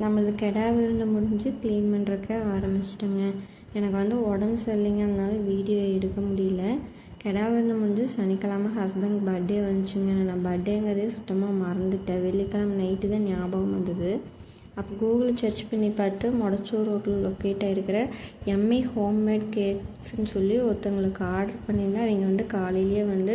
நம்மளது கிடா விருந்து முடிஞ்சு க்ளீன் பண்ணுறக்க ஆரம்பிச்சிட்டேங்க. எனக்கு வந்து உடம்பு சரியில்லைங்க, அதனால வீடியோ எடுக்க முடியல. கிடா விருந்து முடிஞ்சு சனிக்கிழமை ஹஸ்பண்ட் பர்த்டே வந்துச்சுங்க. நான் பர்த்டேங்கிறதே சுத்தமாக மறந்துட்டேன். வெள்ளிக்கிழமை நைட்டு தான் ஞாபகம் வந்தது. அப்போ கூகுளில் சர்ச் பண்ணி பார்த்து மொடச்சூர் ரோட்டில் லொக்கேட் ஆகிருக்கிற எம்ஏ ஹோம்மேட் கேக்ஸ்ன்னு சொல்லி ஒருத்தவங்களுக்கு ஆர்டர் பண்ணியிருந்தேன். அவங்க வந்து காலையிலேயே வந்து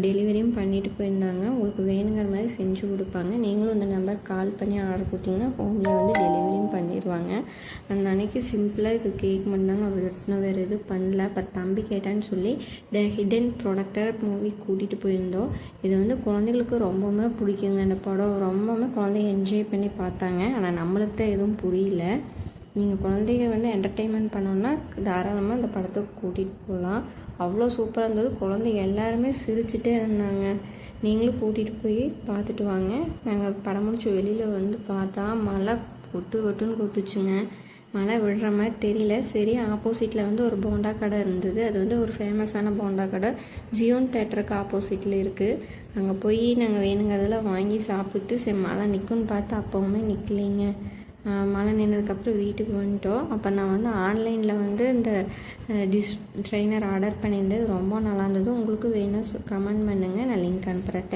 டெலிவரியும் பண்ணிட்டு போயிருந்தாங்க. உங்களுக்கு வேணுங்கிற மாதிரி செஞ்சு கொடுப்பாங்க. நீங்களும் இந்த நம்பர் கால் பண்ணி ஆர்டர் கொடுத்தீங்கன்னா ஹோம்லேயே வந்து டெலிவரியும் பண்ணிடுவாங்க. அந்த அன்றைக்கி சிம்பிளாக இது கேக் மட்டும்தாங்க அவர் வெட்டினோம், வேறு எதுவும் பண்ணல. அப்போ தம்பி கேட்டான்னு சொல்லி த ஹிடன் ப்ராடக்டர் மூவி கூட்டிகிட்டு போயிருந்தோம். இது வந்து குழந்தைகளுக்கு ரொம்பவுமே பிடிக்குங்க. இந்த படம் ரொம்பவுமே குழந்தைங்க என்ஜாய் பண்ணி பார்த்தாங்க. ஆனால் நம்மளுக்கு தான் எதுவும் புரியல. நீங்கள் குழந்தைங்க வந்து என்டர்டெயின்மெண்ட் பண்ணோன்னா தாராளமாக இந்த படத்துக்கு கூட்டிகிட்டு போகலாம். அவ்வளோ சூப்பராக இருந்தது. குழந்தைங்க எல்லாருமே சிரிச்சுட்டே இருந்தாங்க. நீங்களும் கூட்டிகிட்டு போய் பார்த்துட்டு வாங்க. நாங்கள் படம் முடிச்சு வெளியில் வந்து பார்த்தா மழை கொட்டுன்னு கொட்டுச்சுங்க. மழை விடுற மாதிரி தெரியல. சரி, ஆப்போசிட்டில் வந்து ஒரு போண்டா கடை இருந்தது. அது வந்து ஒரு ஃபேமஸான போண்டா கடை, ஜியோன் தேட்டருக்கு ஆப்போசிட்டில் இருக்குது. அங்கே போய் நாங்கள் வேணுங்கிறதெல்லாம் வாங்கி சாப்பிட்டு சரி மழை நிற்கும்னு பார்த்து அப்போவுமே நிற்கலைங்க. மழை நின்றதுக்கப்புறம் வீட்டுக்கு வந்துட்டோம். அப்போ நான் வந்து ஆன்லைனில் வந்து இந்த ட்ரைனர் ஆர்டர் பண்ணியிருந்தது ரொம்ப நல்லா இருந்தது. உங்களுக்கு வேணும் கமெண்ட் பண்ணுங்கள், நான் லிங்க் அனுப்புகிறேன்.